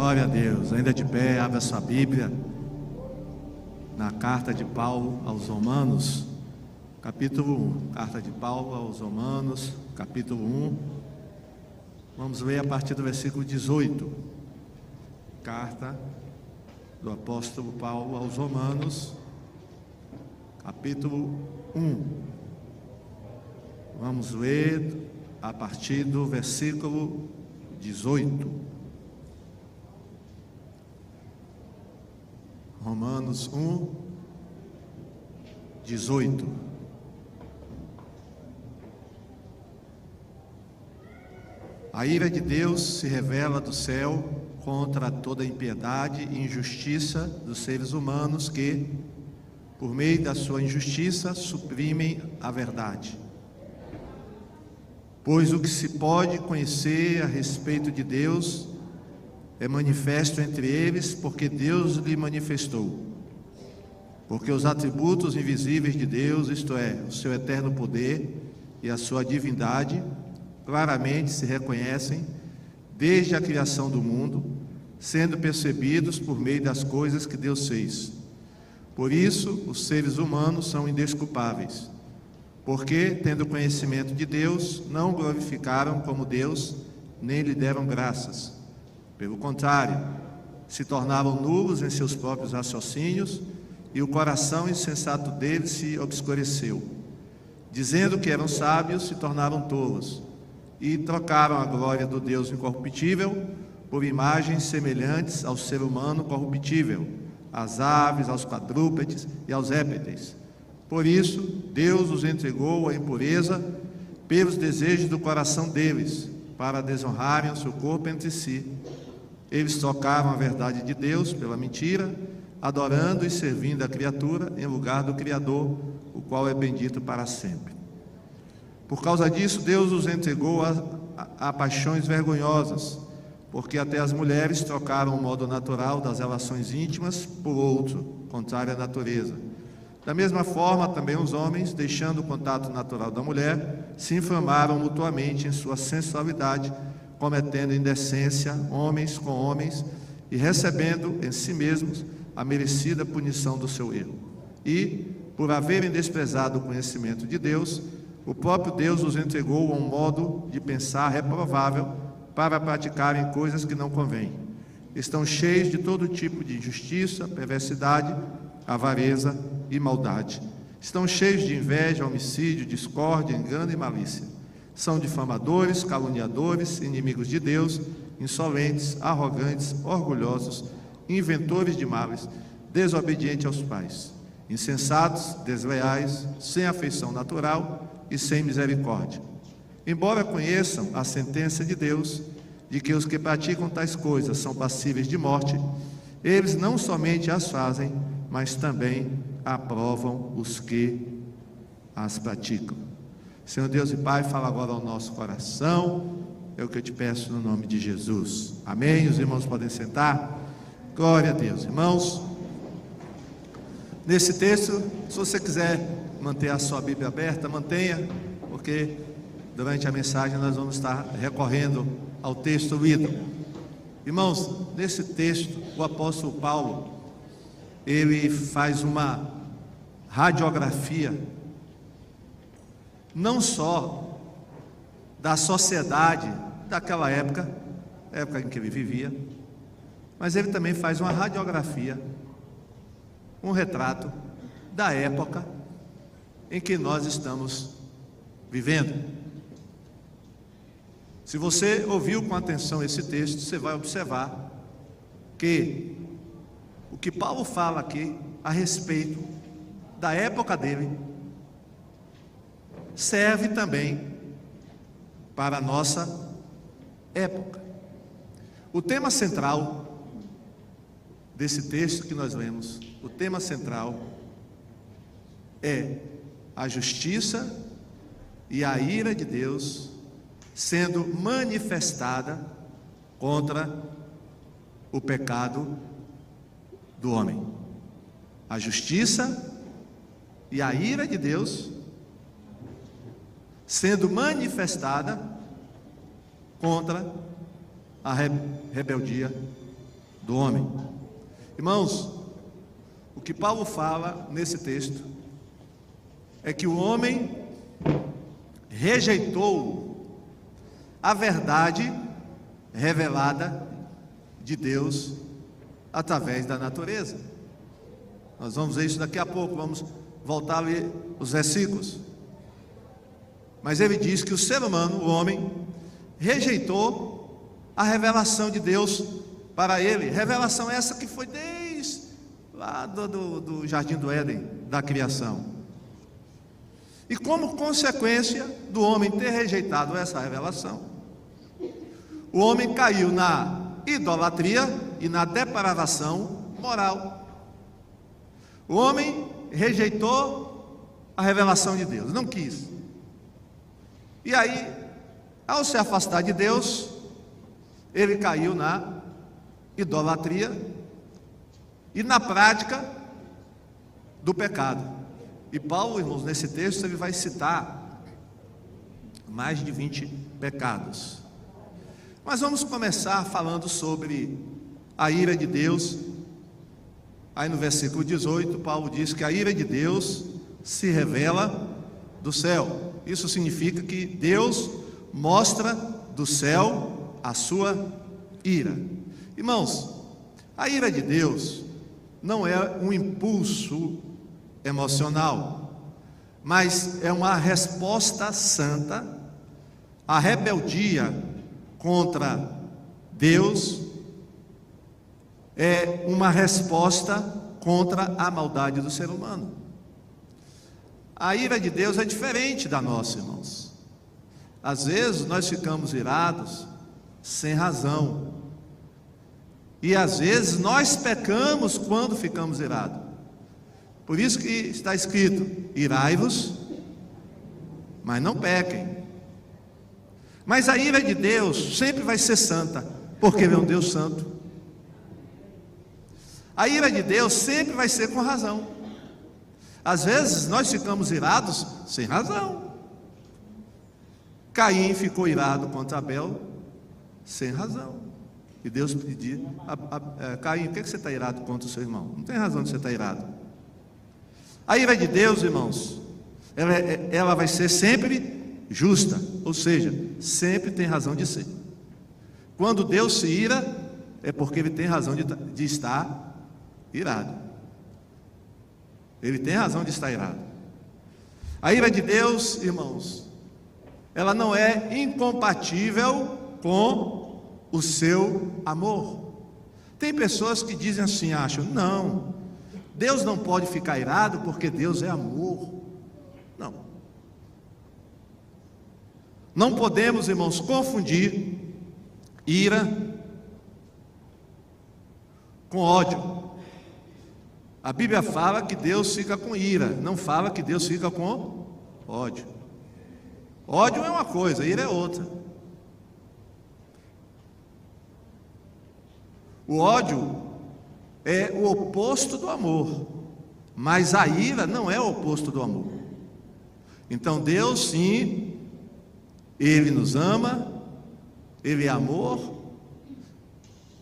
Glória a Deus. Ainda de pé, abra sua Bíblia na carta de Paulo aos Romanos, capítulo 1. Carta de Paulo aos Romanos, capítulo 1. Vamos ler a partir do versículo 18. Carta do apóstolo Paulo aos Romanos, capítulo 1. Vamos ler a partir do versículo 18. Romanos 1, 18. A ira de Deus se revela do céu contra toda impiedade e injustiça dos seres humanos que, por meio da sua injustiça, suprimem a verdade. Pois o que se pode conhecer a respeito de Deus é manifesto entre eles, porque Deus lhe manifestou. Porque os atributos invisíveis de Deus, isto é, o seu eterno poder e a sua divindade, claramente se reconhecem desde a criação do mundo, sendo percebidos por meio das coisas que Deus fez. Por isso, os seres humanos são indesculpáveis, porque, tendo conhecimento de Deus, não o glorificaram como Deus, nem lhe deram graças. Pelo contrário, se tornavam nulos em seus próprios raciocínios, e o coração insensato deles se obscureceu. Dizendo que eram sábios, se tornaram tolos, e trocaram a glória do Deus incorruptível por imagens semelhantes ao ser humano corruptível, às aves, aos quadrúpedes e aos répteis. Por isso, Deus os entregou à impureza pelos desejos do coração deles, para desonrarem o seu corpo entre si. Eles trocaram a verdade de Deus pela mentira, adorando e servindo a criatura em lugar do Criador, o qual é bendito para sempre. Por causa disso, Deus os entregou a paixões vergonhosas, porque até as mulheres trocaram o modo natural das relações íntimas por outro, contrário à natureza. Da mesma forma, também os homens, deixando o contato natural da mulher, se inflamaram mutuamente em sua sensualidade, cometendo indecência, homens com homens, e recebendo em si mesmos a merecida punição do seu erro. E, por haverem desprezado o conhecimento de Deus, o próprio Deus os entregou a um modo de pensar reprovável para praticarem coisas que não convêm. Estão cheios de todo tipo de injustiça, perversidade, avareza e maldade. Estão cheios de inveja, homicídio, discórdia, engano e malícia. São difamadores, caluniadores, inimigos de Deus, insolentes, arrogantes, orgulhosos, inventores de males, desobedientes aos pais, insensatos, desleais, sem afeição natural e sem misericórdia. Embora conheçam a sentença de Deus, de que os que praticam tais coisas são passíveis de morte, eles não somente as fazem, mas também aprovam os que as praticam. Senhor Deus e Pai, fala agora ao nosso coração, é o que eu te peço no nome de Jesus. Amém? Os irmãos podem sentar? Glória a Deus. Irmãos, nesse texto, se você quiser manter a sua Bíblia aberta, mantenha, porque durante a mensagem nós vamos estar recorrendo ao texto lido. Irmãos, nesse texto, o apóstolo Paulo, ele faz uma radiografia, não só da sociedade daquela época, época em que ele vivia, mas ele também faz uma radiografia, um retrato da época em que nós estamos vivendo. Se você ouviu com atenção esse texto, você vai observar que o que Paulo fala aqui a respeito da época dele serve também para a nossa época. O tema central desse texto que nós lemos, o tema central é a justiça e a ira de Deus sendo manifestada contra o pecado do homem. A justiça e a ira de Deus sendo manifestada contra a rebeldia do homem. Irmãos, o que Paulo fala nesse texto é que o homem rejeitou a verdade revelada de Deus através da natureza. Nós vamos ver isso daqui a pouco, vamos voltar a ler os versículos. Mas ele diz que o ser humano, o homem, rejeitou a revelação de Deus para ele. Revelação essa que foi desde lá do Jardim do Éden, da criação. E como consequência do homem ter rejeitado essa revelação, o homem caiu na idolatria e na depravação moral. O homem rejeitou a revelação de Deus, não quis. E aí, ao se afastar de Deus, ele caiu na idolatria e na prática do pecado. E Paulo, irmãos, nesse texto ele vai citar mais de 20 pecados. Mas vamos começar falando sobre a ira de Deus. Aí no versículo 18, Paulo diz que a ira de Deus se revela do céu. Isso significa que Deus mostra do céu a sua ira. Irmãos, a ira de Deus não é um impulso emocional, mas é uma resposta santa à rebeldia contra Deus, é uma resposta contra a maldade do ser humano. A ira de Deus é diferente da nossa, irmãos. Às vezes nós ficamos irados sem razão, e às vezes nós pecamos quando ficamos irados. Por isso que está escrito: irai-vos, mas não pequem. Mas a ira de Deus sempre vai ser santa, porque Ele é um Deus santo. A ira de Deus sempre vai ser com razão. Às vezes nós ficamos irados sem razão. Caim ficou irado contra Abel sem razão. E Deus pediu: Caim, por que você está irado contra o seu irmão? Não tem razão de você estar irado. A ira de Deus, irmãos, ela vai ser sempre justa, ou seja, sempre tem razão de ser. Quando Deus se ira, é porque Ele tem razão de estar irado. Ele tem razão de estar irado. A ira de Deus, irmãos, ela não é incompatível com o seu amor. Tem pessoas que dizem assim, acham: não, Deus não pode ficar irado porque Deus é amor. Não. Não podemos, irmãos, confundir ira com ódio. A Bíblia fala que Deus fica com ira, não fala que Deus fica com ódio. Ódio é uma coisa, ira é outra. O ódio é o oposto do amor, mas a ira não é o oposto do amor. Então Deus, sim, Ele nos ama, Ele é amor,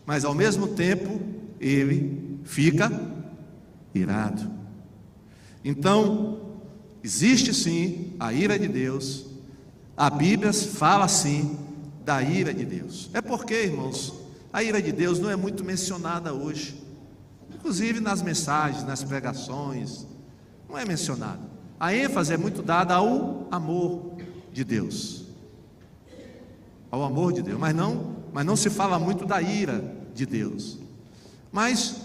mas ao mesmo tempo Ele fica irado. Então, existe sim a ira de Deus. A Bíblia fala sim da ira de Deus. É porque, irmãos, a ira de Deus não é muito mencionada hoje. Inclusive nas mensagens, nas pregações, não é mencionada. A ênfase é muito dada ao amor de Deus. Ao amor de Deus, mas não se fala muito da ira de Deus. Mas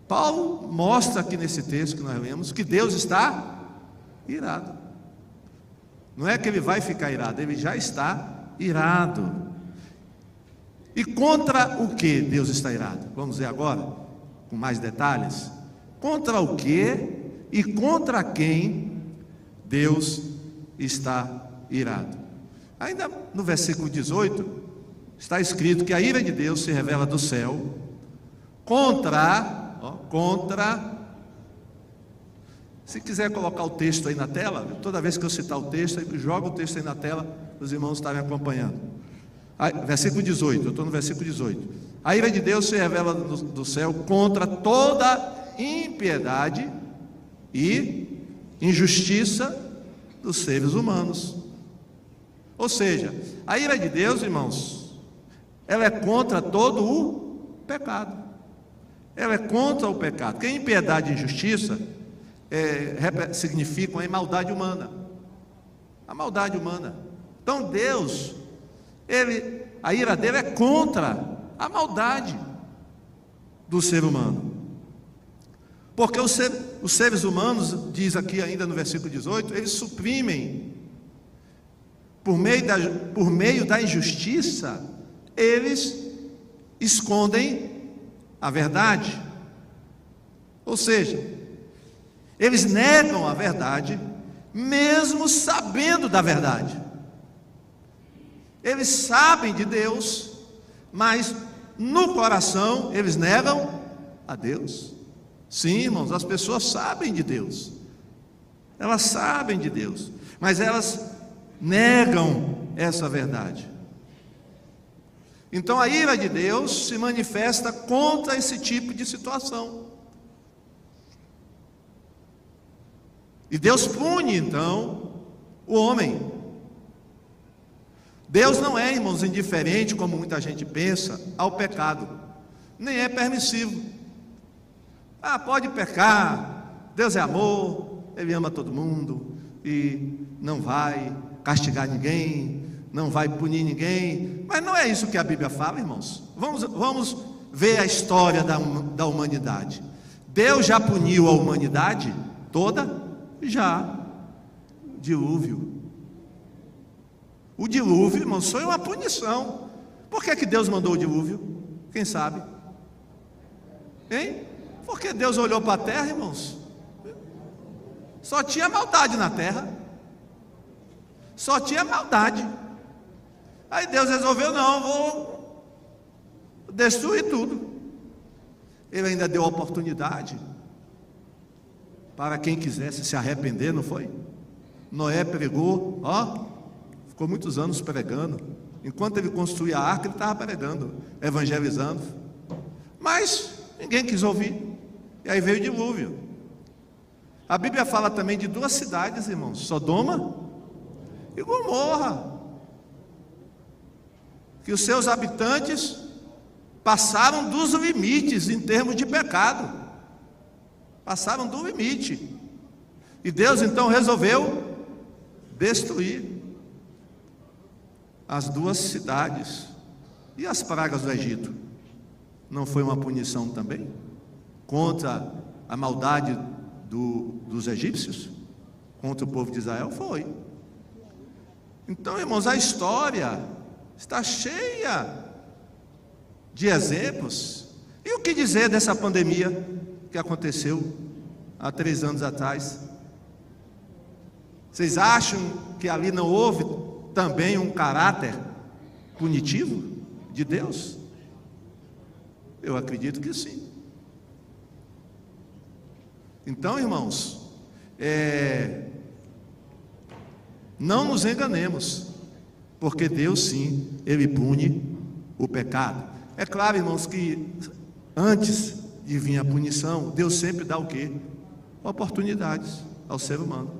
Paulo mostra aqui nesse texto que nós lemos que Deus está irado. Não é que Ele vai ficar irado, Ele já está irado. E contra o que Deus está irado? Vamos ver agora, com mais detalhes. Contra o que e contra quem Deus está irado? Ainda no versículo 18, está escrito que a ira de Deus se revela do céu contra. Se quiser colocar o texto aí na tela, toda vez que eu citar o texto, joga o texto aí na tela, os irmãos estarem acompanhando. Versículo 18, eu estou no versículo 18. A ira de Deus se revela do céu contra toda impiedade e injustiça dos seres humanos. Ou seja, a ira de Deus, irmãos, ela é contra todo o pecado. Ela é contra o pecado. Porque impiedade e injustiça significam a maldade humana. A maldade humana. Então Deus, a ira dele é contra a maldade do ser humano. Porque os seres humanos, diz aqui ainda no versículo 18, eles suprimem, por meio da injustiça, eles escondem a verdade. Ou seja, eles negam a verdade, mesmo sabendo da verdade. Eles sabem de Deus, mas no coração eles negam a Deus. Sim, irmãos, as pessoas sabem de Deus, elas sabem de Deus, mas elas negam essa verdade. Então a ira de Deus se manifesta contra esse tipo de situação. E Deus pune então o homem. Deus não é, irmãos, indiferente, como muita gente pensa, ao pecado, nem é permissivo. Pode pecar, Deus é amor, Ele ama todo mundo e não vai castigar ninguém, não vai punir ninguém. Mas não é isso que a Bíblia fala, irmãos. Vamos ver a história da humanidade. Deus já puniu a humanidade toda? Já. Dilúvio. O dilúvio, irmãos, foi uma punição. Por que Deus mandou o dilúvio? Quem sabe? Hein? Porque Deus olhou para a terra, irmãos, só tinha maldade na terra, só tinha maldade. Aí Deus resolveu: não, vou destruir tudo. Ele ainda deu oportunidade para quem quisesse se arrepender, não foi? Noé pregou, ficou muitos anos pregando. Enquanto ele construía a arca, ele estava pregando, evangelizando, mas ninguém quis ouvir. E aí veio o dilúvio. A Bíblia fala também de duas cidades, irmãos, Sodoma e Gomorra, que os seus habitantes passaram dos limites em termos de pecado, passaram do limite, e Deus então resolveu destruir as duas cidades. E as pragas do Egito, não foi uma punição também contra a maldade dos egípcios, contra o povo de Israel? Foi. Então, irmãos, a história está cheia de exemplos. E o que dizer dessa pandemia que aconteceu há 3 anos atrás? Vocês acham que ali não houve também um caráter punitivo de Deus? Eu acredito que sim. Então, irmãos, não nos enganemos, porque Deus sim, Ele pune o pecado. É claro, irmãos, que antes de vir a punição, Deus sempre dá o quê? Oportunidades ao ser humano.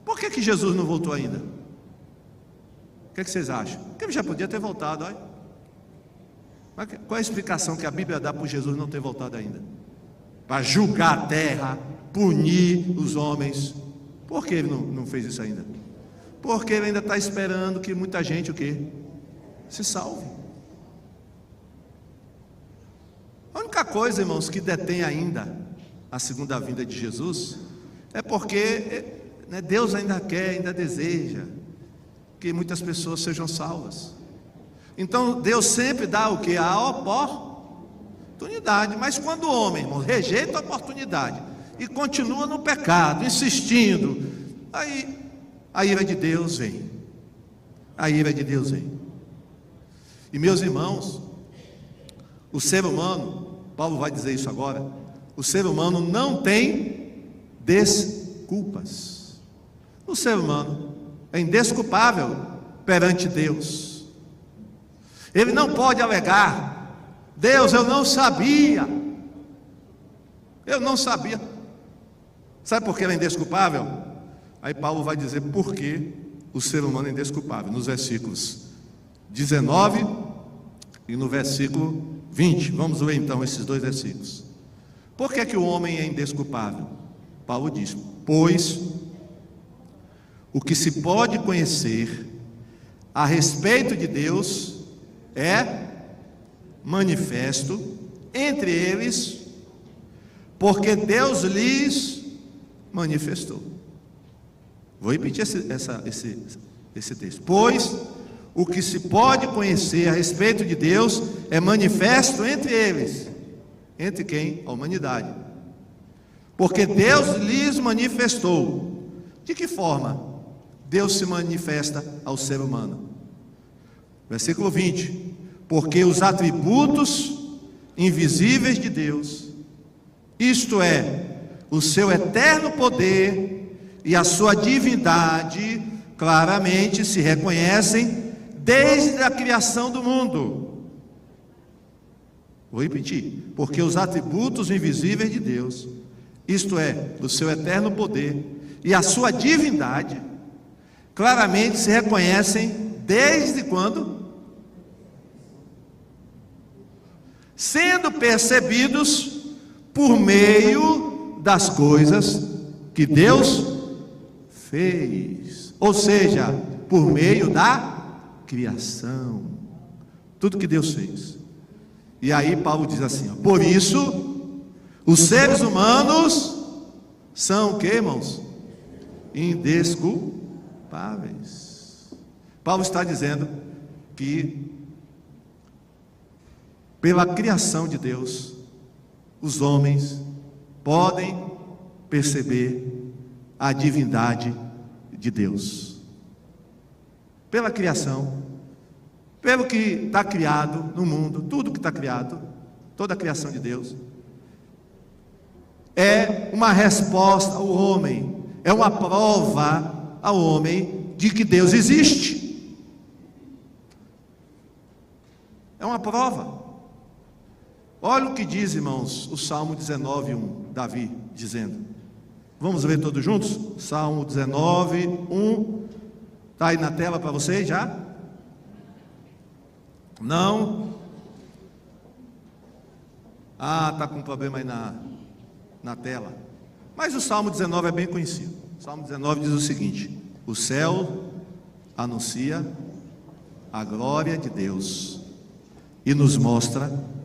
Por que Jesus não voltou ainda? O que vocês acham? Porque ele já podia ter voltado, olha. Mas qual é a explicação que a Bíblia dá por Jesus não ter voltado ainda? Para julgar a terra, punir os homens. Por que ele não fez isso ainda? Porque ele ainda está esperando que muita gente o quê? Se salve. A única coisa, irmãos, que detém ainda a segunda vinda de Jesus é porque Deus ainda quer, ainda deseja que muitas pessoas sejam salvas. Então Deus sempre dá o que? A oportunidade. Mas quando o homem, irmão, rejeita a oportunidade e continua no pecado, insistindo, aí a ira de Deus vem. A ira de Deus vem. E meus irmãos, o ser humano, Paulo vai dizer isso agora, o ser humano não tem desculpas. O ser humano é indesculpável perante Deus. Ele não pode alegar Deus, eu não sabia. Eu não sabia. Sabe por que ela é indesculpável? Aí Paulo vai dizer por que o ser humano é indesculpável, nos versículos 19 e no versículo 20. Vamos ler então esses dois versículos. Por que o homem é indesculpável? Paulo diz: pois o que se pode conhecer a respeito de Deus é manifesto entre eles, porque Deus lhes manifestou. Vou repetir esse texto. Pois o que se pode conhecer a respeito de Deus é manifesto entre eles. Entre quem? A humanidade. Porque Deus lhes manifestou. De que forma Deus se manifesta ao ser humano? Versículo 20. Porque os atributos invisíveis de Deus, isto é, o seu eterno poder e a sua divindade, claramente se reconhecem desde a criação do mundo. Vou repetir. Porque os atributos invisíveis de Deus, isto é, o seu eterno poder e a sua divindade, claramente se reconhecem desde quando? Sendo percebidos por meio das coisas que Deus fez, ou seja, por meio da criação, tudo que Deus fez. E aí Paulo diz assim, ó, por isso os seres humanos são o que, irmãos? Indesculpáveis. Paulo está dizendo que pela criação de Deus, os homens podem perceber a divindade de Deus. Pela criação, pelo que está criado no mundo, tudo que está criado, toda a criação de Deus, é uma resposta ao homem, é uma prova ao homem de que Deus existe. É uma prova. Olha o que diz, irmãos, o Salmo 19:1, Davi dizendo. Vamos ler todos juntos? Salmo 19:1. Está aí na tela para vocês já? Não? Ah, está com problema aí na tela. Mas o Salmo 19 é bem conhecido. O Salmo 19 diz o seguinte: o céu anuncia a glória de Deus e nos mostra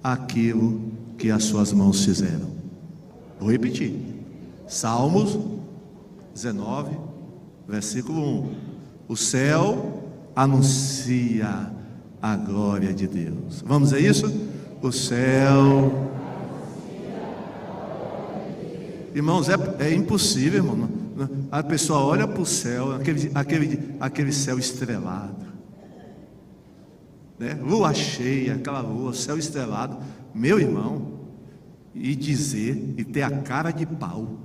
aquilo que as suas mãos fizeram. Vou repetir. Salmos 19, versículo 1. O céu anuncia a glória de Deus. Vamos a isso? O céu. Irmãos, é impossível, irmão. A pessoa olha para o céu, aquele céu estrelado, né? Lua cheia, aquela lua, céu estrelado, meu irmão, e dizer, e ter a cara de pau,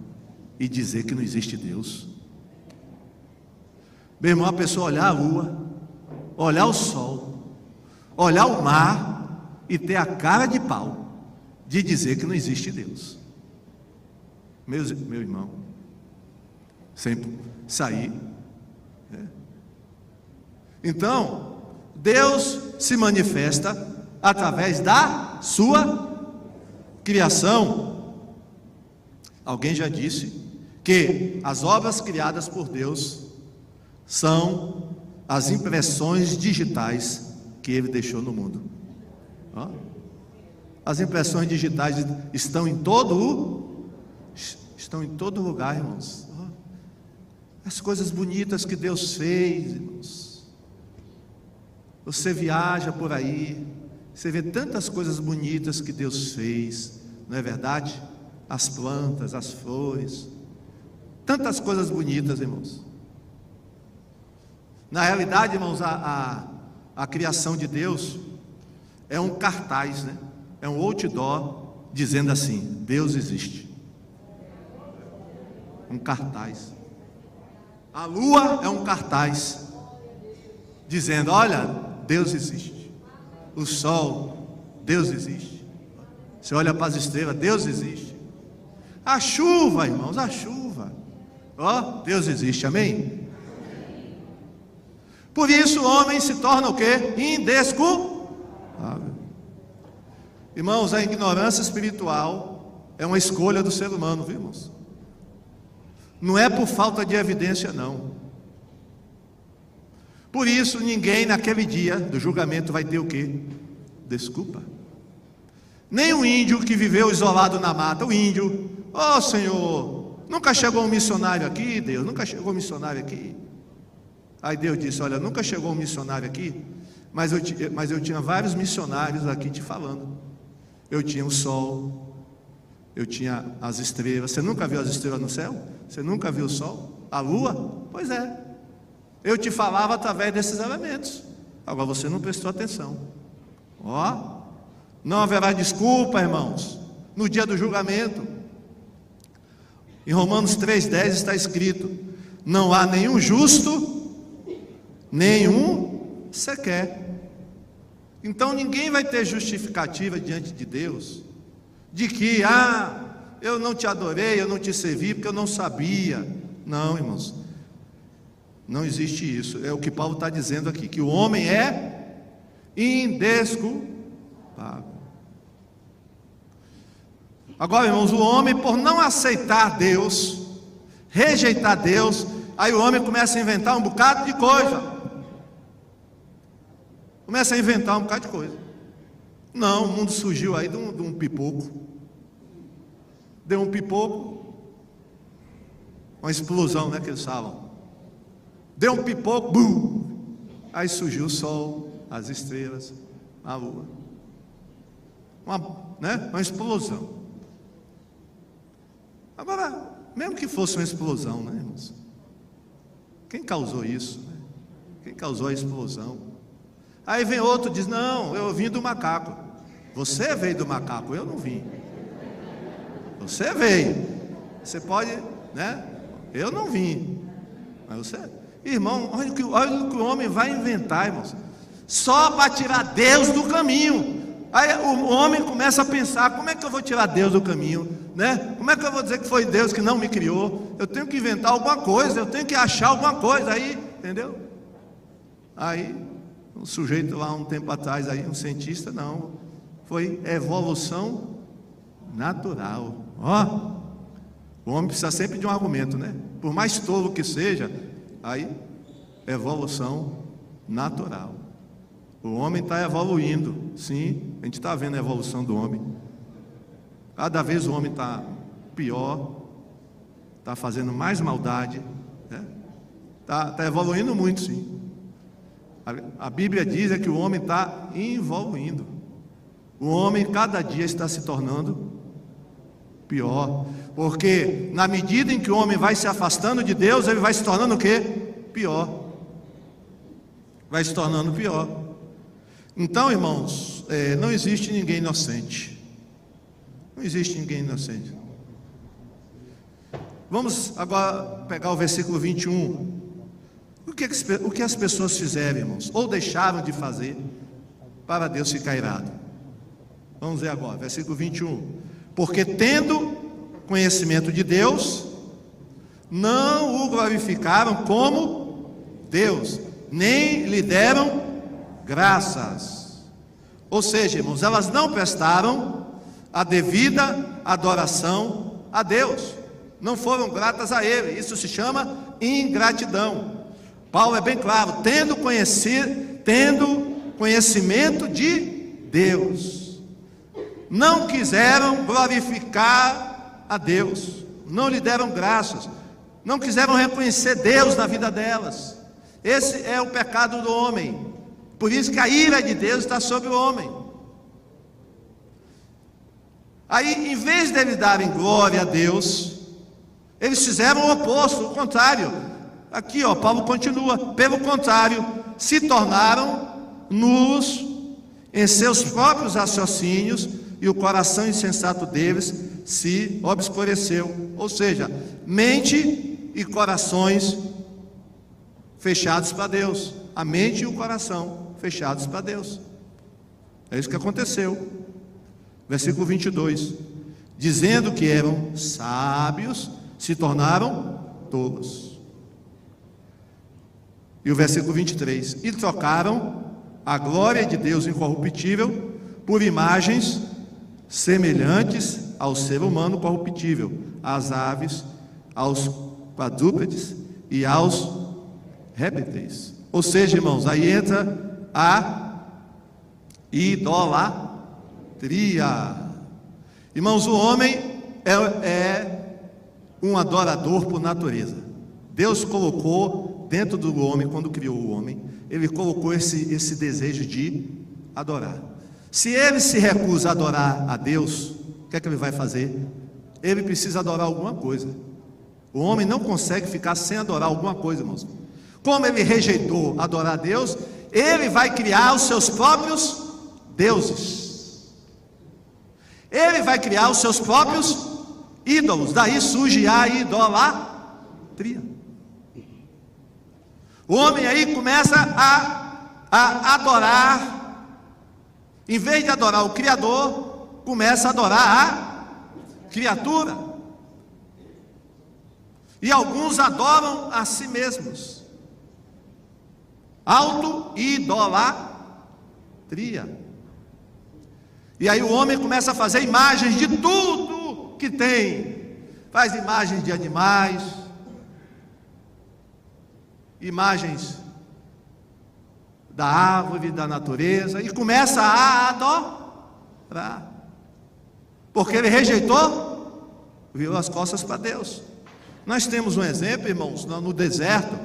e dizer que não existe Deus. Meu irmão, a pessoa olhar a lua, olhar o sol, olhar o mar, e ter a cara de pau, de dizer que não existe Deus. Meu irmão, sempre sair, né? Então, Deus se manifesta através da sua criação. Alguém já disse que as obras criadas por Deus são as impressões digitais que Ele deixou no mundo. As impressões digitais estão em todo lugar, irmãos. As coisas bonitas que Deus fez, irmãos. Você viaja por aí, você vê tantas coisas bonitas que Deus fez, não é verdade? As plantas, as flores, tantas coisas bonitas, irmãos. Na realidade, irmãos, a criação de Deus é um cartaz, né? É um outdoor dizendo assim: Deus existe. Um cartaz. A lua é um cartaz dizendo: olha, Deus existe. O sol Deus existe. Você olha para as estrelas, Deus existe. A chuva, irmãos, a chuva, ó, Deus existe, amém? Por isso o homem se torna o quê? Indesculpável. Irmãos, a ignorância espiritual é uma escolha do ser humano, viu, irmãos? Não é por falta de evidência, não. Por isso ninguém naquele dia do julgamento vai ter o quê? Desculpa. Nem o índio que viveu isolado na mata, o índio, ó Senhor, nunca chegou um missionário aqui, Deus, nunca chegou um missionário aqui. Aí Deus disse, olha, nunca chegou um missionário aqui, mas eu tinha vários missionários aqui te falando. Eu tinha o sol, eu tinha as estrelas. Você nunca viu as estrelas no céu? Você nunca viu o sol? A lua? Pois é. Eu te falava através desses elementos. Agora você não prestou atenção. Ó, não haverá desculpa, irmãos, no dia do julgamento. Em Romanos 3,10 está escrito: não há nenhum justo, nenhum sequer. Então ninguém vai ter justificativa diante de Deus de que, eu não te adorei, eu não te servi porque eu não sabia. Não, irmãos, não existe isso. É o que Paulo está dizendo aqui, que o homem é indesculpável. Agora, irmãos, o homem, por não aceitar Deus, rejeitar Deus, aí o homem começa a inventar um bocado de coisa. Começa a inventar um bocado de coisa. Não, o mundo surgiu aí de um pipoco. Deu um pipoco, uma explosão, né, que eles falam. Deu um pipoco, bum! Aí surgiu o sol, as estrelas, a lua. Uma explosão. Agora, mesmo que fosse uma explosão, né, irmãos? Quem causou isso, né? Quem causou a explosão? Aí vem outro e diz, não, eu vim do macaco. Você veio do macaco, eu não vim. Você veio. Você pode, né? Eu não vim. Mas você... Irmão, olha o que o homem vai inventar, irmãos. Só para tirar Deus do caminho. Aí o homem começa a pensar, como é que eu vou tirar Deus do caminho, né? Como é que eu vou dizer que foi Deus que não me criou? Eu tenho que inventar alguma coisa, eu tenho que achar alguma coisa aí, entendeu? Aí, um sujeito lá um tempo atrás, aí, um cientista, não, foi evolução natural. Ó, o homem precisa sempre de um argumento, né? Por mais tolo que seja, aí, evolução natural. O homem está evoluindo, sim, a gente está vendo a evolução do homem. Cada vez o homem está pior, está fazendo mais maldade, né? Está evoluindo muito, sim. A Bíblia diz que o homem está evoluindo. O homem cada dia está se tornando pior, porque na medida em que o homem vai se afastando de Deus, ele vai se tornando o quê? Pior. Vai se tornando pior. Então, irmãos, não existe ninguém inocente. Não existe ninguém inocente. Vamos agora pegar o versículo 21. O que as pessoas fizeram, irmãos, ou deixaram de fazer para Deus ficar irado? Vamos ver agora, versículo 21. Porque tendo conhecimento de Deus, não o glorificaram como Deus, nem lhe deram graças. Ou seja, irmãos, elas não prestaram a devida adoração a Deus, não foram gratas a Ele. Isso se chama ingratidão. Paulo é bem claro, tendo conhecimento de Deus, não quiseram glorificar a Deus, não lhe deram graças, não quiseram reconhecer Deus na vida delas. Esse é o pecado do homem. Por isso que a ira de Deus está sobre o homem. Aí, em vez de eles darem glória a Deus, eles fizeram o oposto, o contrário. Aqui, Paulo continua. Pelo contrário, se tornaram nus em seus próprios raciocínios, e o coração insensato deles se obscureceu. Ou seja, mente e corações fechados para Deus. A mente e o coração fechados para Deus. É isso que aconteceu. Versículo 22. Dizendo que eram sábios, se tornaram tolos. E o versículo 23. E trocaram a glória de Deus incorruptível por imagens semelhantes ao ser humano corruptível, às aves, aos quadrúpedes e aos répteis. Ou seja, irmãos, aí entra a idolatria. Irmãos, o homem é um adorador por natureza. Deus colocou dentro do homem, quando criou o homem, Ele colocou esse desejo de adorar. Se ele se recusa a adorar a Deus, o que é que ele vai fazer? Ele precisa adorar alguma coisa. O homem não consegue ficar sem adorar alguma coisa, irmãos. Como ele rejeitou adorar a Deus, ele vai criar os seus próprios deuses. Ele vai criar os seus próprios ídolos. Daí surge a idolatria. O homem aí começa a adorar. Em vez de adorar o Criador, começa a adorar a criatura. E alguns adoram a si mesmos. Auto-idolatria. E aí o homem começa a fazer imagens de tudo que tem. Faz imagens de animais, imagens da árvore, da natureza, e começa a adorar. Porque ele rejeitou, virou as costas para Deus. Nós temos um exemplo, irmãos, no deserto,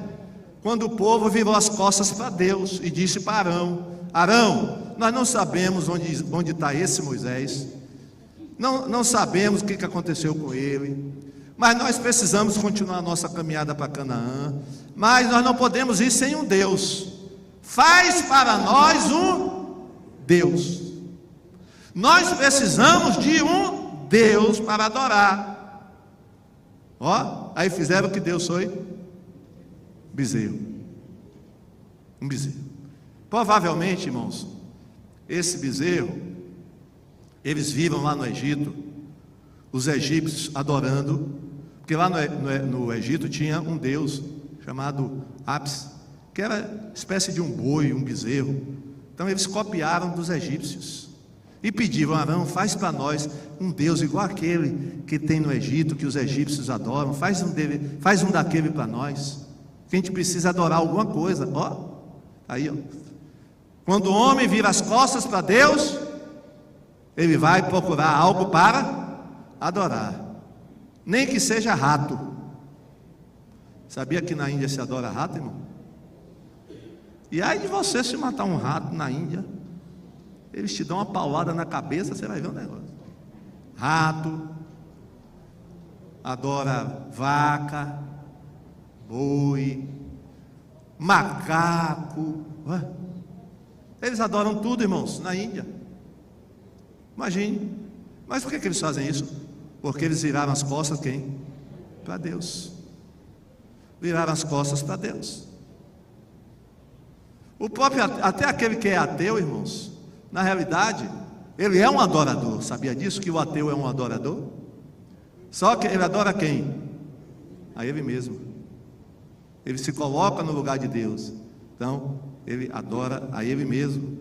quando o povo virou as costas para Deus e disse para Arão: Arão, nós não sabemos onde está esse Moisés, não sabemos o que aconteceu com ele, mas nós precisamos continuar a nossa caminhada para Canaã, mas nós não podemos ir sem um Deus. Faz para nós um Deus. Nós precisamos de um Deus para adorar. Ó, aí fizeram o que Deus foi? Bezerro. Um bezerro. Provavelmente, irmãos, esse bezerro, eles viram lá no Egito, os egípcios adorando, porque lá no Egito tinha um Deus chamado Apis, que era espécie de um boi, um bezerro. Então eles copiaram dos egípcios e pediram: Arão, faz para nós um Deus igual aquele que tem no Egito, que os egípcios adoram. Faz um daquele para nós, que a gente precisa adorar alguma coisa. Ó, aí, ó. Quando o homem vira as costas para Deus, ele vai procurar algo para adorar, nem que seja rato. Sabia que na Índia se adora rato, irmão? E aí de você se matar um rato na Índia, eles te dão uma paulada na cabeça, você vai ver um negócio. Rato, adora vaca, boi, macaco. Eles adoram tudo, irmãos, na Índia. Imagine. Mas por que eles fazem isso? Porque eles viraram as costas quem? Para Deus. Viraram as costas para Deus. O próprio, até aquele que é ateu, irmãos, na realidade, ele é um adorador. Sabia disso? Que o ateu é um adorador? Só que ele adora quem? A ele mesmo. Ele se coloca no lugar de Deus. Então, ele adora a ele mesmo.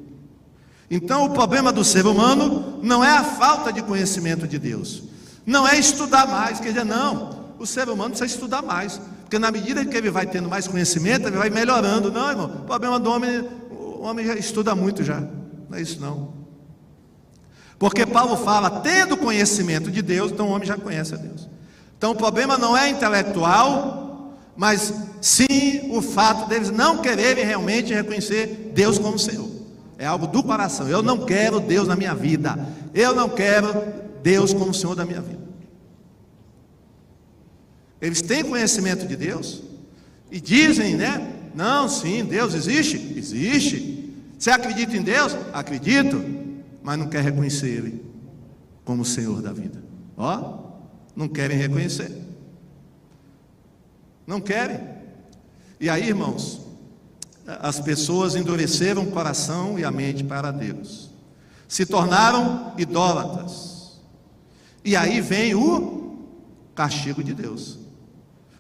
Então, o problema do ser humano não é a falta de conhecimento de Deus, não é estudar mais. Quer dizer, não, o ser humano precisa estudar mais, porque na medida que ele vai tendo mais conhecimento, ele vai melhorando. Não, irmão, o problema do homem, o homem já estuda muito já. Não é isso não. Porque Paulo fala, tendo conhecimento de Deus, então o homem já conhece a Deus. Então o problema não é intelectual, mas sim o fato deles não quererem realmente reconhecer Deus como Senhor. É algo do coração. Eu não quero Deus na minha vida. Eu não quero Deus como Senhor da minha vida. Eles têm conhecimento de Deus e dizem, né? Não, sim, Deus existe? Existe. Você acredita em Deus? Acredito. Mas não quer reconhecer Ele como Senhor da vida. Ó, não querem reconhecer. Não querem. E aí, irmãos, as pessoas endureceram o coração e a mente para Deus. se tornaram idólatras. E aí vem o castigo de Deus.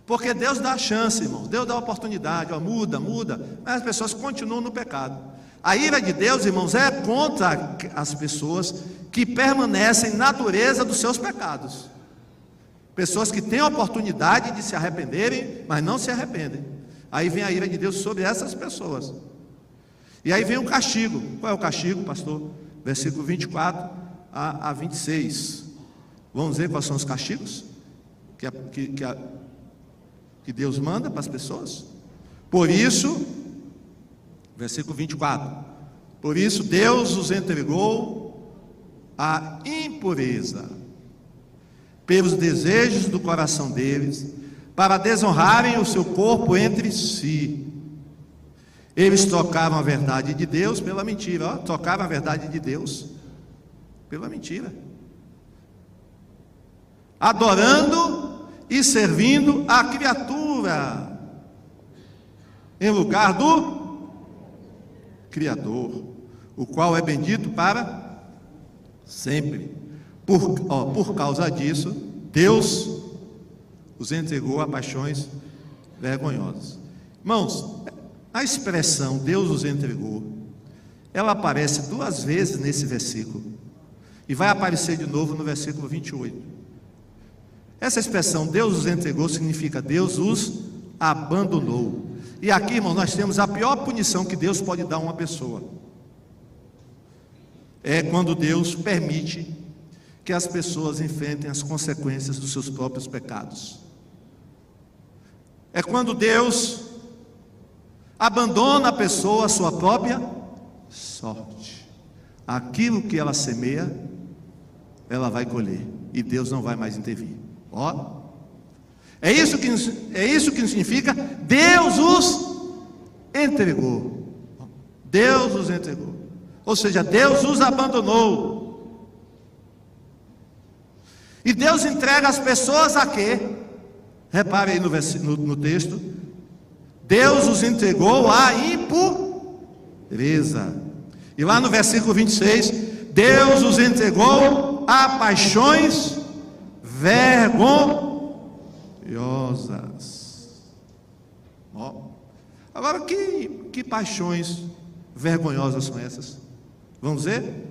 Porque Deus dá a chance, irmãos, Deus dá a oportunidade, ó, muda, mas as pessoas continuam no pecado. A ira de Deus, irmãos, é contra as pessoas que permanecem na dureza dos seus pecados. Pessoas que têm a oportunidade de se arrependerem, mas não se arrependem. Aí vem a ira de Deus sobre essas pessoas. E aí vem o castigo. Qual é o castigo, pastor? Versículo 24 a 26. Vamos ver quais são os castigos que Deus manda para as pessoas. Por isso, versículo 24: por isso Deus os entregou à impureza, pelos desejos do coração deles, para desonrarem o seu corpo entre si. Eles trocaram a verdade de Deus pela mentira. Ó, trocaram a verdade de Deus pela mentira, adorando e servindo a criatura em lugar do Criador, o qual é bendito para sempre. Por causa disso, Deus os entregou a paixões vergonhosas. Irmãos, a expressão Deus os entregou, ela aparece 2 vezes nesse versículo, e vai aparecer de novo no versículo 28. Essa expressão Deus os entregou significa Deus os abandonou. E aqui, irmãos, nós temos a pior punição que Deus pode dar a uma pessoa. É quando Deus permite que as pessoas enfrentem as consequências dos seus próprios pecados. É quando Deus abandona a pessoa à sua própria sorte. Aquilo que ela semeia, ela vai colher, e Deus não vai mais intervir. Ó, é isso que significa Deus os entregou. Deus os entregou, ou seja, Deus os abandonou. E Deus entrega as pessoas a quê? Repare aí no texto: Deus os entregou à impureza. E lá no versículo 26, Deus os entregou a paixões vergonhosas. Ó, agora que paixões vergonhosas são essas? Vamos ver?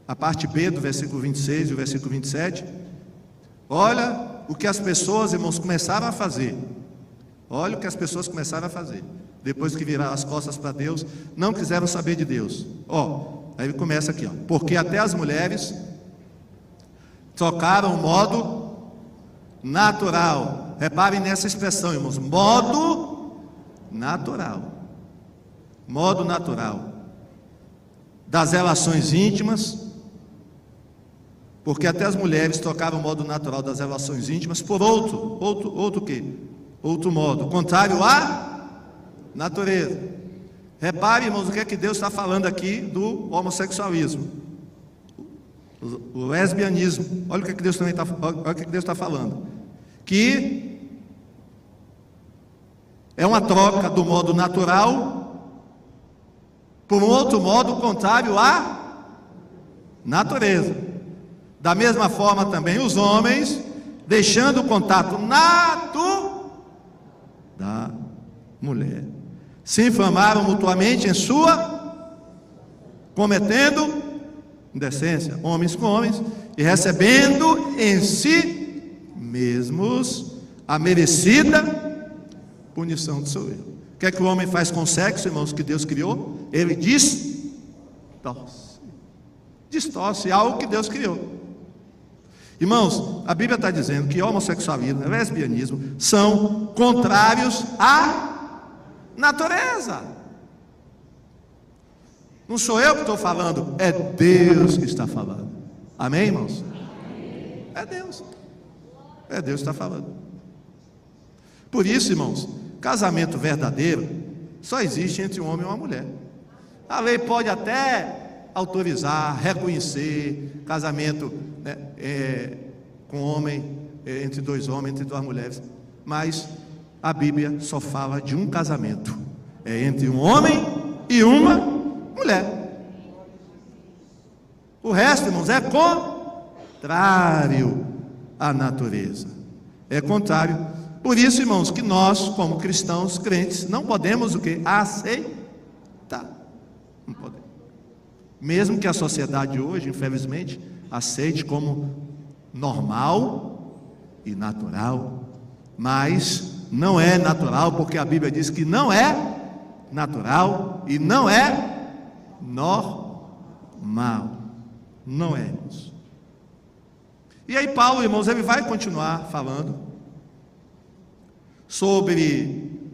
A parte B do versículo 26 e o versículo 27. Olha o que as pessoas, irmãos, começaram a fazer. Olha o que as pessoas começaram a fazer. Depois que viraram as costas para Deus, não quiseram saber de Deus. Ó, aí ele começa aqui, ó: porque até as mulheres trocaram o modo natural. Reparem nessa expressão, irmãos: modo natural. Modo natural das relações íntimas. Porque até as mulheres trocaram o modo natural das relações íntimas por outro quê? Outro modo, contrário à natureza. Repare, irmãos, o que é que Deus está falando aqui do homossexualismo, o lesbianismo. Olha o que é que Deus também está falando, que é uma troca do modo natural por um outro modo contrário à natureza. Da mesma forma também os homens, deixando o contato nato da mulher, se inflamaram mutuamente em sua, cometendo indecência, homens com homens, e recebendo em si mesmos a merecida punição do seu erro. O que é que o homem faz com o sexo, irmãos, que Deus criou? Ele distorce algo que Deus criou. Irmãos, a Bíblia está dizendo que homossexualismo e lesbianismo são contrários à natureza. Não sou eu que estou falando, é Deus que está falando. Amém, irmãos? É Deus. É Deus que está falando. Por isso, irmãos, casamento verdadeiro só existe entre um homem e uma mulher. A lei pode até autorizar, reconhecer casamento, né, com homem, entre 2 homens, entre 2 mulheres, mas a Bíblia só fala de um casamento, é entre um homem e uma mulher. resto, irmãos, é contrário à natureza. É contrário. Por isso, irmãos, que nós, como cristãos, crentes, não podemos o quê? Aceitar. Não podemos. Mesmo que a sociedade hoje, infelizmente, aceite como normal e natural, mas não é natural, porque a Bíblia diz que não é natural e não é normal. Não é, irmãos. E aí Paulo, irmãos, ele vai continuar falando sobre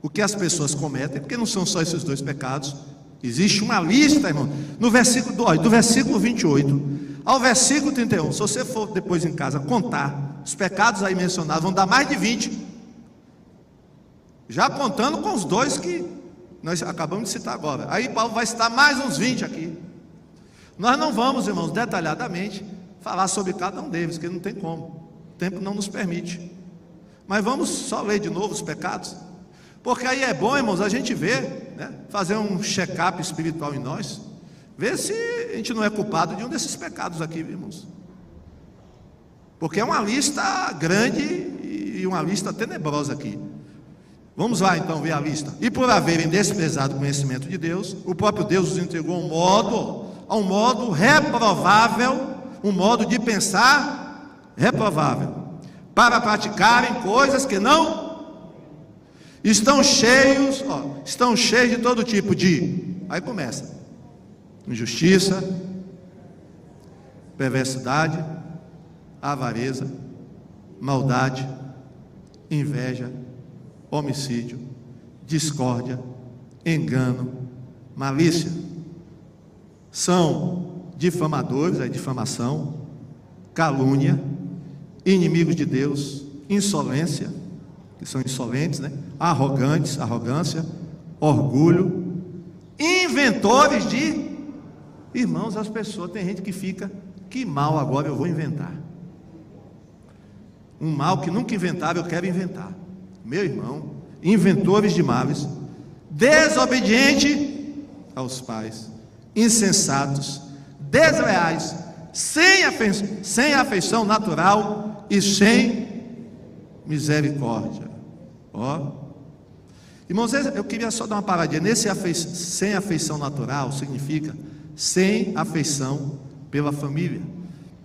o que as pessoas cometem, porque não são só esses dois pecados. Existe uma lista, irmão, no versículo, do versículo 28 ao versículo 31, se você for depois em casa contar, os pecados aí mencionados vão dar mais de 20, já contando com os dois que nós acabamos de citar agora. Aí Paulo vai citar mais uns 20 aqui. Nós não vamos, irmãos, detalhadamente falar sobre cada um deles, porque não tem como, o tempo não nos permite. Mas vamos só ler de novo os pecados, porque aí é bom, irmãos, a gente ver, né, fazer um check-up espiritual em nós, ver se a gente não é culpado de um desses pecados aqui, irmãos, porque é uma lista grande e uma lista tenebrosa aqui. Vamos lá então ver a lista. E por haverem desprezado o conhecimento de Deus, o próprio Deus os entregou a um modo reprovável, um modo de pensar reprovável, para praticarem coisas que não estão cheios de todo tipo de, aí começa, injustiça, perversidade, avareza, maldade, inveja, homicídio, discórdia, engano, malícia. São difamadores, é difamação, calúnia, inimigos de Deus, insolência, que são insolentes, né? Arrogantes, arrogância, orgulho, inventores de, irmãos, as pessoas, tem gente que fica, que mal agora eu vou inventar, um mal que nunca inventaram, eu quero inventar. Meu irmão, inventores de males, desobediente aos pais, insensatos, desleais, sem afeição natural e sem misericórdia. Irmãos, eu queria só dar uma paradinha. Sem afeição natural significa sem afeição pela família.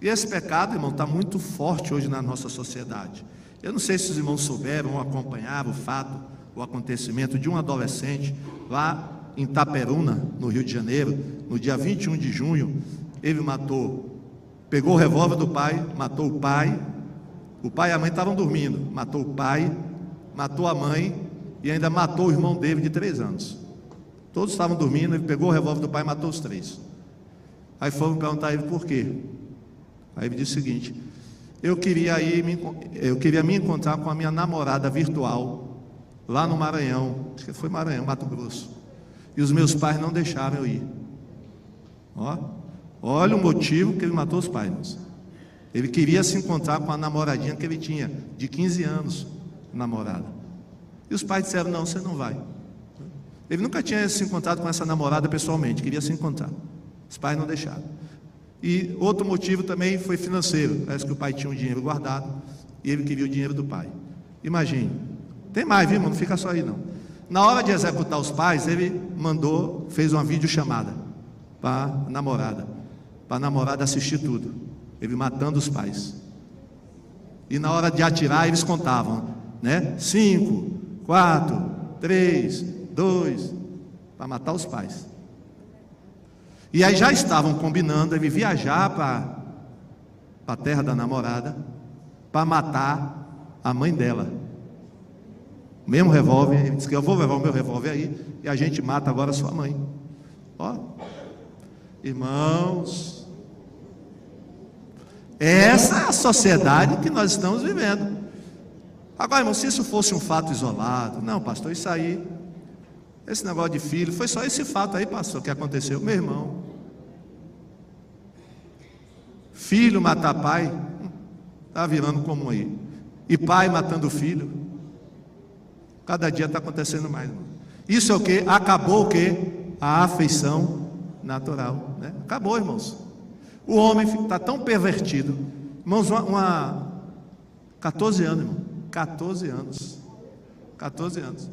E esse pecado, irmão, está muito forte hoje na nossa sociedade. Eu não sei se os irmãos souberam ou acompanharam o acontecimento de um adolescente lá em Itaperuna, no Rio de Janeiro, no dia 21 de junho. Ele pegou o revólver do pai, matou o pai e a mãe estavam dormindo, matou o pai, matou a mãe e ainda matou o irmão dele de 3 anos. Todos estavam dormindo, ele pegou o revólver do pai e matou os 3. Aí foram perguntar a ele por quê. Aí ele disse o seguinte: eu queria me encontrar com a minha namorada virtual lá no Maranhão, acho que foi Maranhão, Mato Grosso, e os meus pais não deixaram eu ir. Olha o motivo que ele matou os pais. Ele queria se encontrar com a namoradinha que ele tinha, de 15 anos, namorada. E os pais disseram: não, você não vai. Ele nunca tinha se encontrado com essa namorada pessoalmente, queria se encontrar. Os pais não deixaram. E outro motivo também foi financeiro. Parece que o pai tinha um dinheiro guardado e ele queria o dinheiro do pai. Imagine. Tem mais, viu, irmão? Não fica só aí não. Na hora de executar os pais, ele fez uma videochamada para a namorada assistir tudo. Ele matando os pais. E na hora de atirar, eles contavam, né? 5, 4, 3, 2, para matar os pais. E aí já estavam combinando ele viajar para a terra da namorada para matar a mãe dela. O mesmo revólver, ele disse que eu vou levar o meu revólver aí e a gente mata agora a sua mãe. Irmãos, essa é a sociedade que nós estamos vivendo. Agora, irmão, se isso fosse um fato isolado, não, pastor, isso aí, esse negócio de filho, foi só esse fato aí, pastor, que aconteceu. Meu irmão, filho matar pai, está virando comum aí. E pai matando filho, cada dia está acontecendo mais, irmão. Isso é o que? Acabou o que? A afeição natural, né? Acabou, irmãos. O homem está tão pervertido. Irmãos, 14 anos, irmão. 14 anos. 14 anos.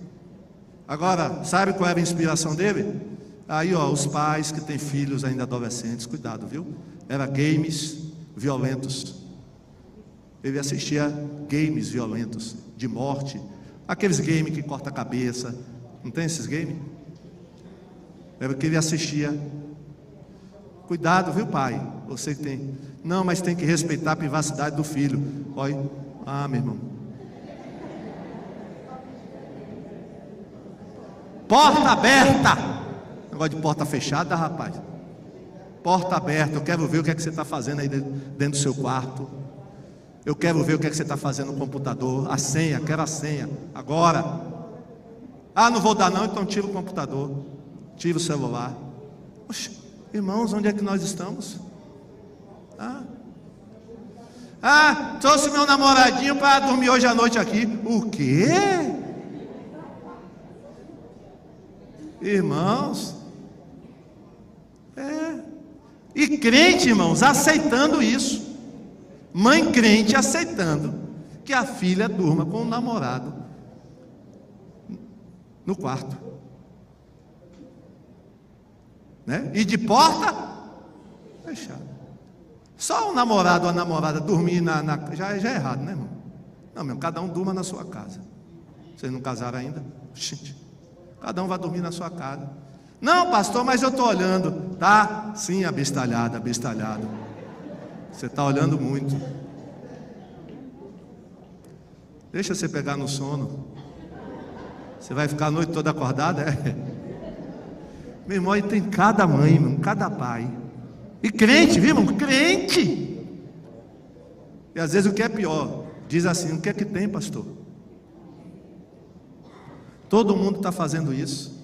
Agora, sabe qual era a inspiração dele? Aí, os pais que têm filhos ainda adolescentes, cuidado, viu? Era games violentos. Ele assistia games violentos, de morte. Aqueles games que corta a cabeça. Não tem esses games? Era o que ele assistia. Cuidado, viu, pai? Você que tem. Não, mas tem que respeitar a privacidade do filho. Olha. Meu irmão. Porta aberta. Negócio de porta fechada, rapaz. Porta aberta. Eu quero ver o que é que você está fazendo aí dentro do seu quarto. Eu quero ver o que é que você está fazendo no computador. A senha, quero a senha. Agora. Não vou dar não, então tira o computador. Tira o celular. Oxe, irmãos, onde é que nós estamos? Trouxe meu namoradinho para dormir hoje à noite aqui. O quê? Irmãos. E crente, irmãos, aceitando isso. Mãe crente aceitando que a filha durma com o namorado no quarto, né? E de porta fechada. Só o namorado ou a namorada dormir já é errado, né, irmão? Não, meu, cada um durma na sua casa. Vocês não casaram ainda? Gente, cada um vai dormir na sua casa. Não, pastor, mas eu estou olhando. Tá? Sim, abestalhado. Você está olhando muito. Deixa você pegar no sono. Você vai ficar a noite toda acordada? Meu irmão, aí tem cada mãe, irmão, cada pai. E crente, viu, irmão? Crente. E às vezes o que é pior, diz assim: o que é que tem, pastor? Todo mundo está fazendo isso.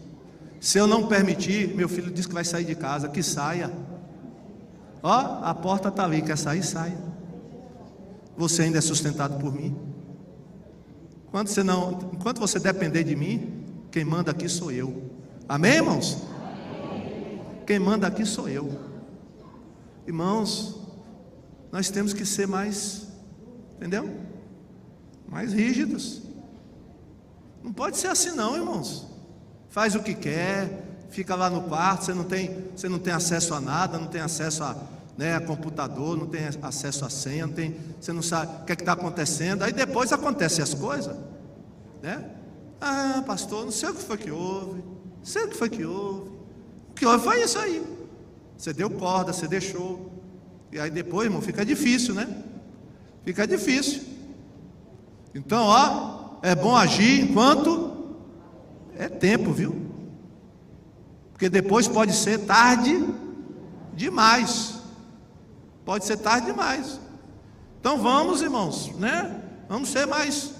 Se eu não permitir, meu filho diz que vai sair de casa, que saia. A porta está ali, quer sair, saia. Você ainda é sustentado por mim. Enquanto você depender de mim, quem manda aqui sou eu. Amém, irmãos? Quem manda aqui sou eu. Irmãos, nós temos que ser mais, entendeu? Mais rígidos. Não pode ser assim não, irmãos. Faz o que quer, fica lá no quarto, você não tem acesso a nada, não tem acesso a computador, não tem acesso a senha, você não sabe o que está acontecendo. Aí depois acontecem as coisas, né? Pastor, não sei o que foi que houve. O que houve foi isso aí. Você deu corda, você deixou. E aí depois, irmão, fica difícil, né? Fica difícil. Então, é bom agir enquanto é tempo, viu? Porque depois pode ser tarde demais. Pode ser tarde demais. Então vamos, irmãos, né? Vamos ser mais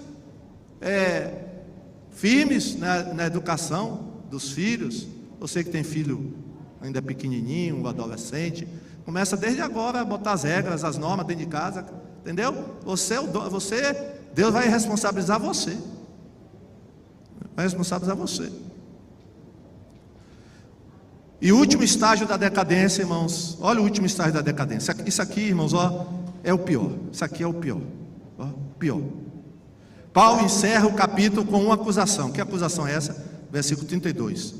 firmes na educação dos filhos. Você que tem filho ainda pequenininho, um adolescente, começa desde agora a botar as regras, as normas dentro de casa, entendeu? Deus vai responsabilizar você. Vai responsabilizar você. E o último estágio da decadência, irmãos, olha o último estágio da decadência. Isso aqui, irmãos, é o pior. Isso aqui é o pior. Pior. Paulo encerra o capítulo com uma acusação. Que acusação é essa? Versículo 32.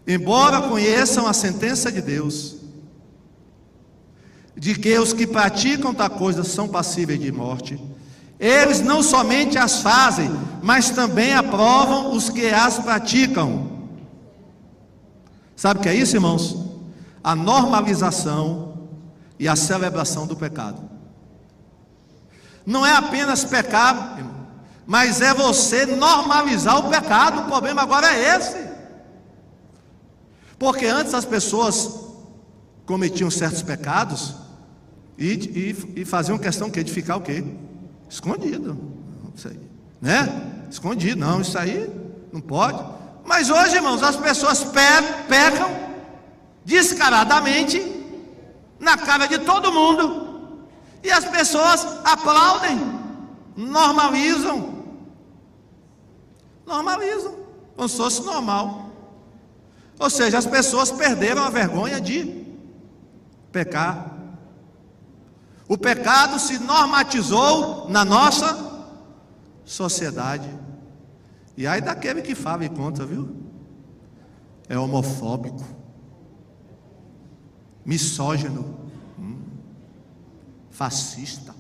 Embora conheçam a sentença de Deus, de que os que praticam tal coisa são passíveis de morte, eles não somente as fazem, mas também aprovam os que as praticam. Sabe o que é isso, irmãos? A normalização e a celebração do pecado. Não é apenas pecar, irmão, mas é você normalizar o pecado. O problema agora é esse. Porque antes as pessoas cometiam certos pecados e faziam questão de ficar o quê? Escondido. Isso aí, né? Escondido, não, isso aí não pode. Mas hoje, irmãos, as pessoas pecam descaradamente na cara de todo mundo, e as pessoas aplaudem, normalizam, como se fosse normal. Ou seja, as pessoas perderam a vergonha de pecar, O pecado se normatizou na nossa sociedade. E aí daquele que fala e conta, viu? É homofóbico, misógino, fascista.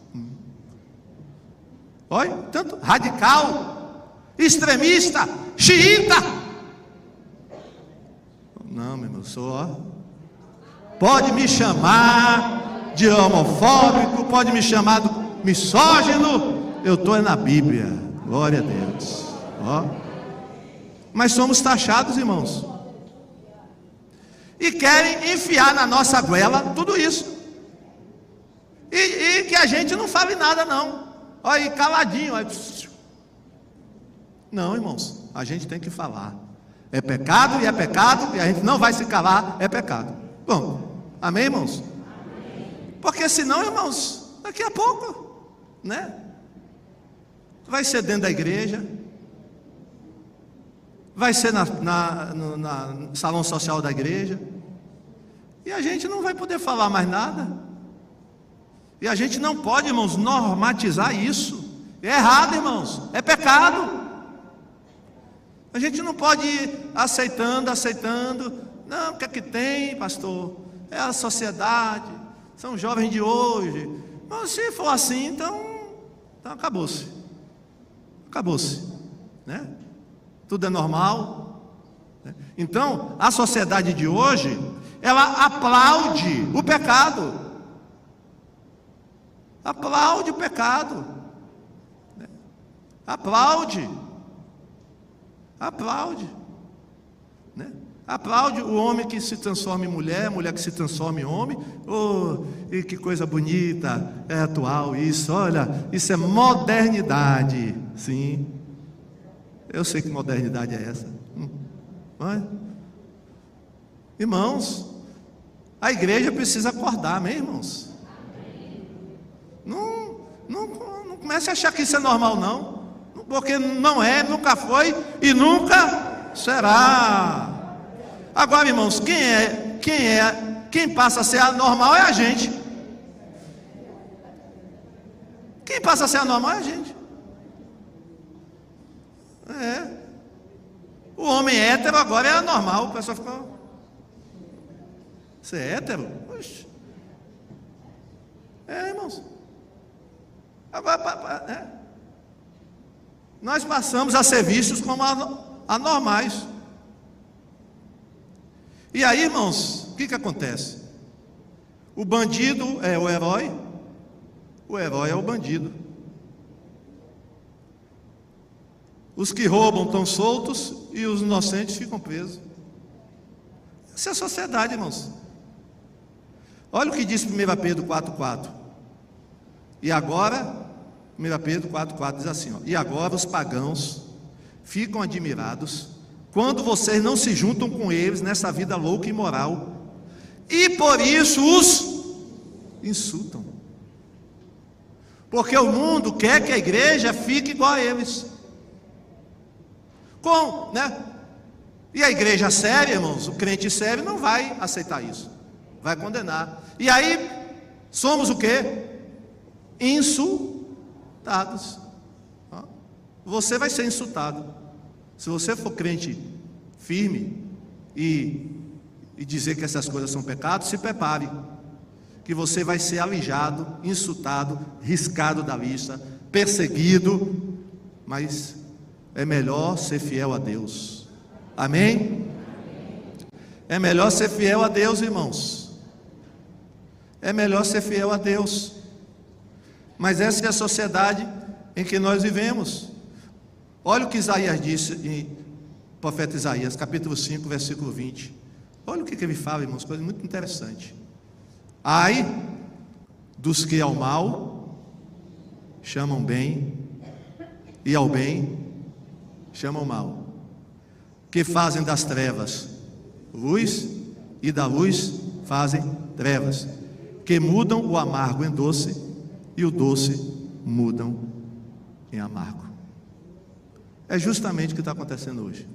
Olha, tanto radical, extremista, xiita. Não, meu irmão, eu sou, ó. Pode me chamar de homofóbico, pode me chamar de misógino, eu estou na Bíblia, glória a Deus. Ó. Mas somos taxados, irmãos, e querem enfiar na nossa goela tudo isso, e que a gente não fale nada não. Olha aí, caladinho, olha. Não, irmãos, a gente tem que falar. É pecado, e a gente não vai se calar, é pecado. Bom, amém, irmãos? Amém. Porque senão, irmãos, daqui a pouco, né? Vai ser dentro da igreja, vai ser no salão social da igreja, e a gente não vai poder falar mais nada. E a gente não pode, irmãos, normatizar isso. É errado, irmãos, é pecado. A gente não pode ir aceitando. Não, o que é que tem, pastor? É a sociedade, são jovens de hoje. Mas se for assim, então acabou-se. Acabou-se, né? Tudo é normal, né? Então, a sociedade de hoje, ela aplaude o pecado. Aplaude o pecado, né? Aplaude, né? Aplaude o homem que se transforma em mulher, mulher que se transforma em homem. Oh, e que coisa bonita, é atual isso, olha, isso é modernidade. Sim, eu sei que modernidade é essa. Não é? Irmãos, a igreja precisa acordar, amém, irmãos? Não comece a achar que isso é normal, não, porque não é, nunca foi e nunca será. Agora, irmãos, quem passa a ser anormal é a gente. Quem passa a ser anormal é a gente. É. O homem hétero agora é anormal. O pessoal fica: você é hétero? Oxe. É, irmãos. Agora, nós passamos a ser vistos como anormais. E aí, irmãos, o que acontece? O bandido é o herói é o bandido. Os que roubam estão soltos e os inocentes ficam presos. Essa é a sociedade, irmãos. Olha o que diz 1 Pedro 4,4. E agora, 1 Pedro 4,4 diz assim, ó: e agora os pagãos ficam admirados quando vocês não se juntam com eles nessa vida louca e imoral, e por isso os insultam. Porque o mundo quer que a igreja fique igual a eles. Né? E a igreja séria, irmãos, o crente sério não vai aceitar isso, vai condenar. E aí, somos o quê? Insultados. Você vai ser insultado. Se você for crente firme e dizer que essas coisas são pecados, se prepare, que você vai ser alijado, insultado, riscado da lista, perseguido. Mas é melhor ser fiel a Deus. Amém? É melhor ser fiel a Deus, irmãos. É melhor ser fiel a Deus. Mas essa é a sociedade em que nós vivemos. Olha o que Isaías disse em profeta Isaías, capítulo 5, versículo 20. Olha o que ele fala, irmãos, coisa muito interessante. Ai dos que ao mal chamam bem, e ao bem chamam mal, que fazem das trevas luz, e da luz fazem trevas, que mudam o amargo em doce, e o doce mudam em amargo. É justamente o que está acontecendo hoje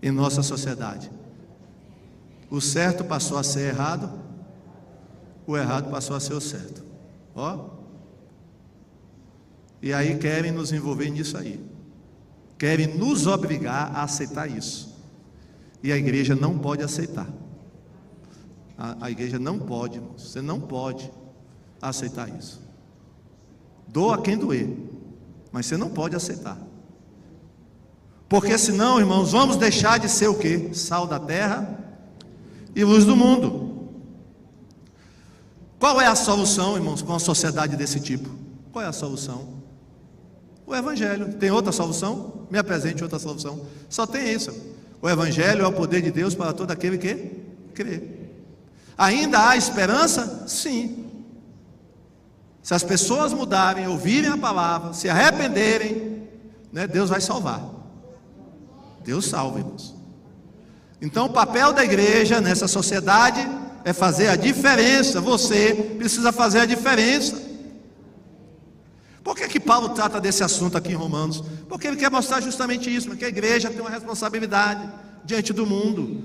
em nossa sociedade. O certo passou a ser errado, o errado passou a ser o certo. Ó. E aí querem nos envolver nisso aí. Querem nos obrigar a aceitar isso. E a igreja não pode aceitar. A igreja não pode, irmãos. Você não pode aceitar isso. Doa quem doer, mas você não pode aceitar. Porque senão, irmãos, vamos deixar de ser o quê? Sal da terra e luz do mundo. Qual é a solução, irmãos, com uma sociedade desse tipo? Qual é a solução? O Evangelho. Tem outra solução? Me apresente outra solução. Só tem isso. O Evangelho é o poder de Deus para todo aquele que crê. Ainda há esperança? Sim. Se as pessoas mudarem, ouvirem a palavra, se arrependerem, né, Deus vai salvar. Deus salva, irmãos. Então o papel da igreja nessa sociedade é fazer a diferença. Você precisa fazer a diferença. Por que Paulo trata desse assunto aqui em Romanos? Porque ele quer mostrar justamente isso, que a igreja tem uma responsabilidade diante do mundo.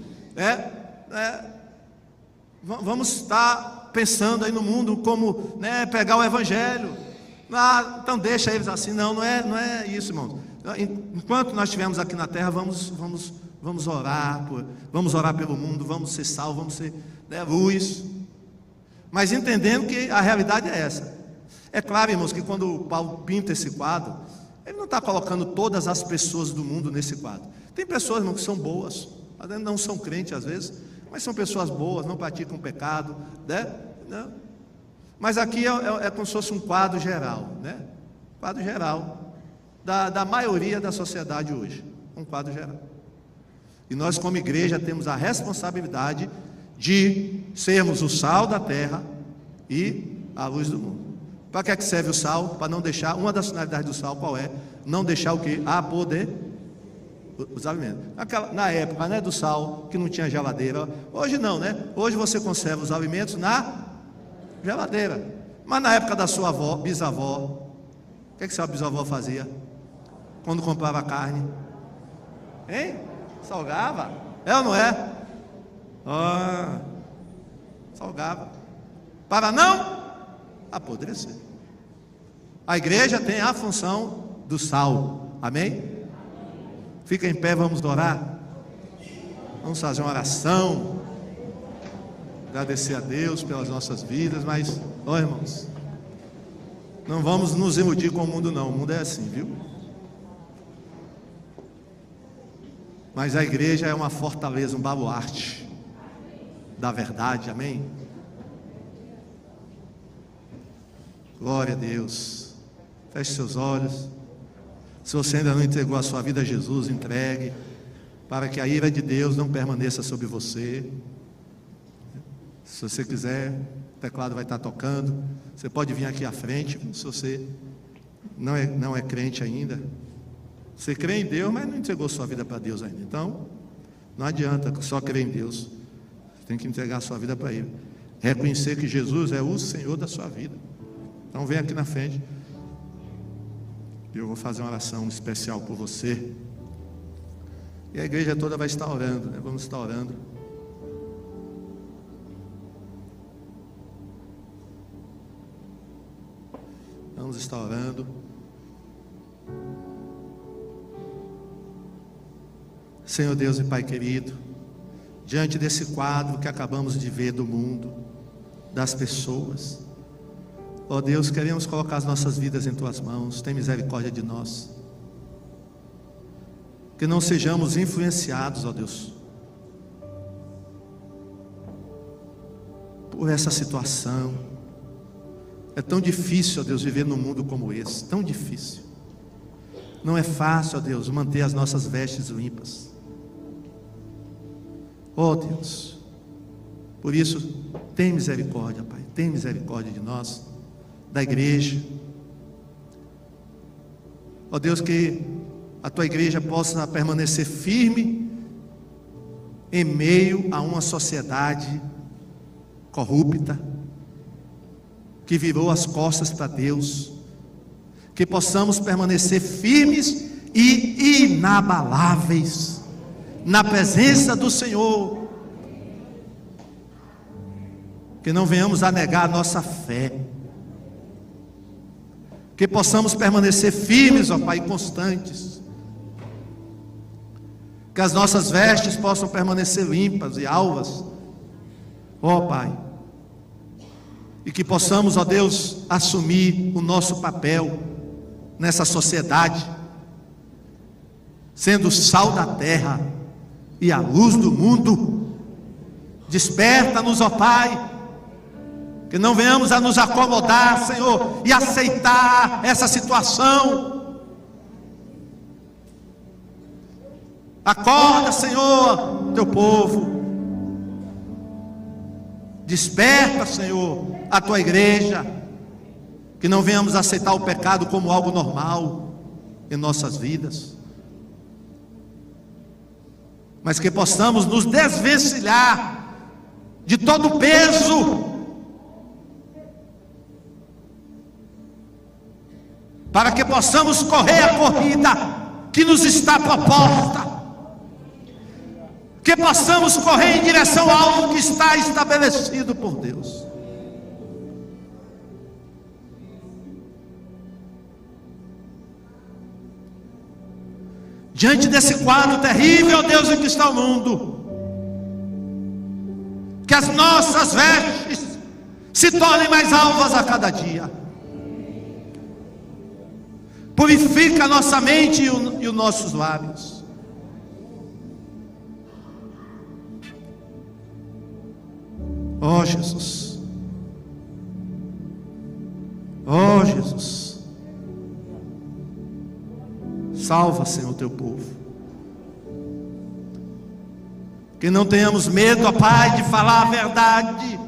Vamos estar pensando aí no mundo como, né, pegar o Evangelho. Então deixa eles assim. Não é isso, irmãos. Enquanto nós estivermos aqui na terra, vamos orar, vamos orar pelo mundo, vamos ser salvos, vamos ser, né, luz. Mas entendendo que a realidade é essa. É claro, irmãos, que quando Paulo pinta esse quadro, ele não está colocando todas as pessoas do mundo nesse quadro. Tem pessoas, irmãos, que são boas, não são crentes às vezes, mas são pessoas boas, não praticam pecado, né? Não. Mas aqui é como se fosse um quadro geral, né? Quadro geral da maioria da sociedade hoje, um quadro geral. E nós, como igreja, temos a responsabilidade de sermos o sal da terra e a luz do mundo. Para que é que serve o sal? Para não deixar, uma das finalidades do sal, qual é? Não deixar o quê? Os alimentos. Na época, né, do sal, que não tinha geladeira. Hoje não, né? Hoje você conserva os alimentos na geladeira. Mas na época da sua avó, bisavó, o que sua bisavó fazia? Quando comprava carne? Hein? Salgava? É ou não é? Salgava. Para não apodrecer. A igreja tem a função do sal. Amém? Fica em pé, vamos orar. Vamos fazer uma oração. Agradecer a Deus pelas nossas vidas. Mas, irmãos, não vamos nos iludir com o mundo não. O mundo é assim, viu? Mas a igreja é uma fortaleza, um baluarte da verdade. Amém? Glória a Deus. Feche seus olhos. Se você ainda não entregou a sua vida a Jesus, entregue, para que a ira de Deus não permaneça sobre você. Se você quiser, o teclado vai estar tocando. Você pode vir aqui à frente. Se você não é crente ainda, você crê em Deus, mas não entregou sua vida para Deus ainda. Então, não adianta só crer em Deus. Você tem que entregar a sua vida para Ele. Reconhecer que Jesus é o Senhor da sua vida. Então vem aqui na frente. Eu vou fazer uma oração especial por você. E a igreja toda vai estar orando, né? Vamos estar orando. Vamos estar orando. Senhor Deus e Pai querido, diante desse quadro que acabamos de ver do mundo, das pessoas, ó Deus, queremos colocar as nossas vidas em Tuas mãos. Tem misericórdia de nós. Que não sejamos influenciados, ó Deus, por essa situação. É tão difícil, ó Deus, viver num mundo como esse. Tão difícil. Não é fácil, ó Deus, manter as nossas vestes limpas. Ó Deus, por isso, tem misericórdia, Pai. Tem misericórdia de nós, da igreja. Ó Deus, que a Tua igreja possa permanecer firme em meio a uma sociedade corrupta, que virou as costas para Deus. Que possamos permanecer firmes e inabaláveis na presença do Senhor. Que não venhamos a negar a nossa fé. Que possamos permanecer firmes, ó Pai, e constantes. Que as nossas vestes possam permanecer limpas e alvas, ó Pai. E que possamos, ó Deus, assumir o nosso papel nessa sociedade, sendo o sal da terra e a luz do mundo. Desperta-nos, ó Pai, que não venhamos a nos acomodar, Senhor, e aceitar essa situação. Acorda, Senhor, teu povo. Desperta, Senhor, a tua igreja. Que não venhamos aceitar o pecado como algo normal em nossas vidas, mas que possamos nos desvencilhar de todo o peso, para que possamos correr a corrida que nos está proposta, que possamos correr em direção a algo que está estabelecido por Deus. Diante desse quadro terrível, Deus, em que está o mundo, que as nossas vestes se tornem mais alvas a cada dia. Purifica a nossa mente e os nossos lábios. Oh Jesus, oh Jesus, salva, Senhor, teu povo. Que não tenhamos medo, ó Pai, de falar a verdade,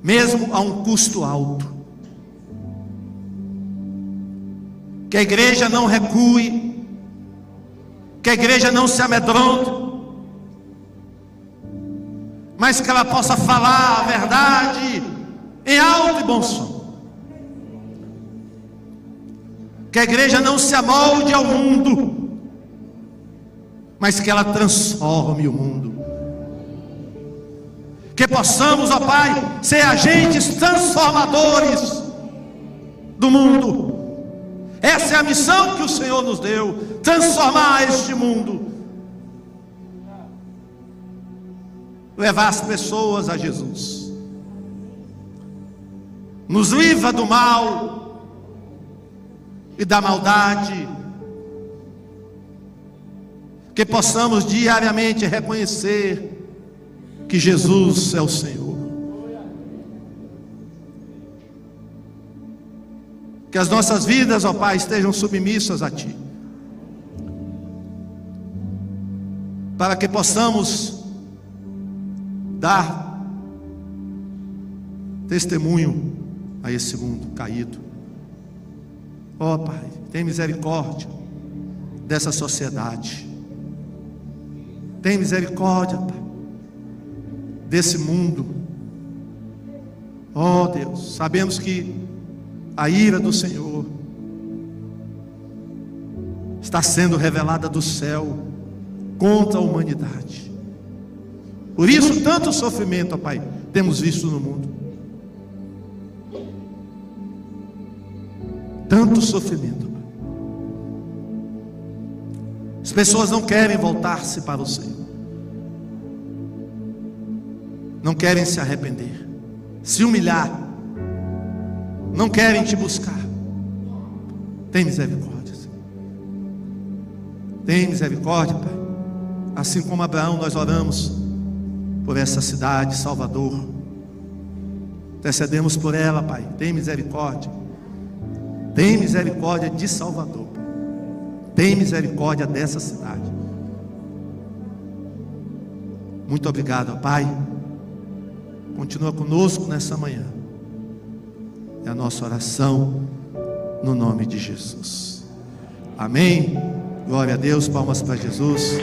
mesmo a um custo alto. Que a igreja não recue, que a igreja não se amedronte, mas que ela possa falar a verdade em alto e bom som. Que a igreja não se amolde ao mundo, mas que ela transforme o mundo. Que possamos, ó Pai, ser agentes transformadores do mundo. Essa é a missão que o Senhor nos deu: transformar este mundo, levar as pessoas a Jesus. Nos livra do mal e da maldade. Que possamos diariamente reconhecer que Jesus é o Senhor. Que as nossas vidas, ó Pai, estejam submissas a Ti, para que possamos dar testemunho a esse mundo caído. Ó Pai, tem misericórdia dessa sociedade. Tem misericórdia, Pai, desse mundo. Ó Deus, sabemos que a ira do Senhor está sendo revelada do céu contra a humanidade. Por isso tanto sofrimento, ó Pai, temos visto no mundo. Tanto sofrimento, Pai. As pessoas não querem voltar-se para o Senhor, não querem se arrepender, se humilhar, não querem Te buscar. Tem misericórdia, Senhor. Tem misericórdia, Pai. Assim como Abraão, nós oramos por essa cidade, Salvador. Intercedemos por ela, Pai. Tem misericórdia. Tem misericórdia de Salvador, Pai. Tem misericórdia dessa cidade. Muito obrigado, Pai. Continua conosco nessa manhã. É a nossa oração no nome de Jesus. Amém. Glória a Deus. Palmas para Jesus.